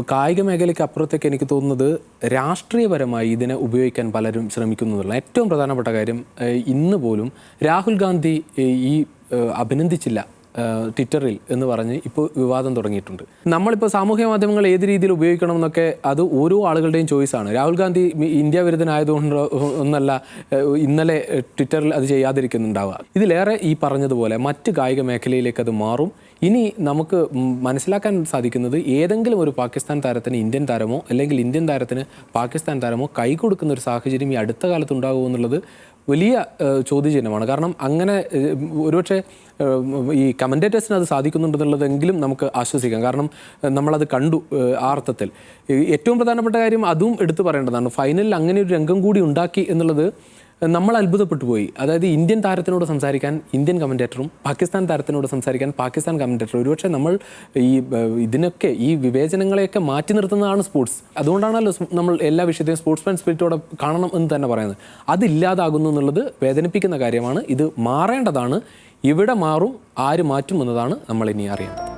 കായിക മേഖലയ്ക്ക് അപ്പുറത്തേക്ക് എനിക്ക് തോന്നുന്നത് രാഷ്ട്രീയപരമായി ഇതിനെ ഉപയോഗിക്കാൻ പലരും ശ്രമിക്കുന്നുള്ള ഏറ്റവും പ്രധാനപ്പെട്ട കാര്യം ഇന്ന് പോലും രാഹുൽ ഗാന്ധി ഈ അഭിനന്ദിച്ചില്ല ട്വിറ്ററിൽ എന്ന് പറഞ്ഞ് ഇപ്പോൾ വിവാദം തുടങ്ങിയിട്ടുണ്ട്. നമ്മളിപ്പോൾ സാമൂഹ്യ മാധ്യമങ്ങൾ ഏത് രീതിയിൽ ഉപയോഗിക്കണം എന്നൊക്കെ അത് ഓരോ ആളുകളുടെയും ചോയ്സാണ്. രാഹുൽ ഗാന്ധി ഇന്ത്യ വിരുദ്ധനായതുകൊണ്ട് ഒന്നല്ല ഇന്നലെ ട്വിറ്ററിൽ അത് ചെയ്യാതിരിക്കുന്നുണ്ടാവുക. ഇതിലേറെ ഈ പറഞ്ഞതുപോലെ മറ്റ് കായിക മേഖലയിലേക്ക് അത് മാറും. ഇനി നമുക്ക് മനസ്സിലാക്കാൻ സാധിക്കുന്നത് ഏതെങ്കിലും ഒരു പാകിസ്ഥാൻ താരത്തിന് ഇന്ത്യൻ താരമോ അല്ലെങ്കിൽ ഇന്ത്യൻ താരത്തിന് പാകിസ്ഥാൻ താരമോ കൈ കൊടുക്കുന്ന ഒരു സാഹചര്യം ഈ അടുത്ത കാലത്ത് ഉണ്ടാകുമോ എന്നുള്ളത് വലിയ ചോദ്യചിഹ്നമാണ്. കാരണം അങ്ങനെ ഒരുപക്ഷെ ഈ കമൻറ്റേറ്റേഴ്സിന് അത് സാധിക്കുന്നുണ്ടെന്നുള്ളതെങ്കിലും നമുക്ക് ആശ്വസിക്കാം. കാരണം നമ്മളത് കണ്ടു ആ അർത്ഥത്തിൽ. ഏറ്റവും പ്രധാനപ്പെട്ട കാര്യം അതും എടുത്തു പറയേണ്ടതാണ്. ഫൈനലിൽ അങ്ങനെ ഒരു രംഗം കൂടി ഉണ്ടാക്കി എന്നുള്ളത് നമ്മൾ അത്ഭുതപ്പെട്ടു പോയി. അതായത് ഇന്ത്യൻ താരത്തിനോട് സംസാരിക്കാൻ ഇന്ത്യൻ കമൻറ്റേറ്ററും പാകിസ്ഥാൻ താരത്തിനോട് സംസാരിക്കാൻ പാകിസ്ഥാൻ കമൻറ്റേറ്ററും. ഒരുപക്ഷെ നമ്മൾ ഈ ഇതിനൊക്കെ ഈ വിവേചനങ്ങളെയൊക്കെ മാറ്റി നിർത്തുന്നതാണ് സ്പോർട്സ്. അതുകൊണ്ടാണല്ലോ നമ്മൾ എല്ലാ വിഷയത്തെയും സ്പോർട്സ്മാൻ സ്പിരിറ്റോടെ കാണണം എന്ന് തന്നെ പറയുന്നത്. അതില്ലാതാകുന്നു എന്നുള്ളത് വേദനിപ്പിക്കുന്ന കാര്യമാണ്. ഇത് മാറേണ്ടതാണ്. ഇവിടെ മാറും, ആര് മാറ്റും എന്നതാണ് നമ്മൾ ഇനി അറിയേണ്ടത്.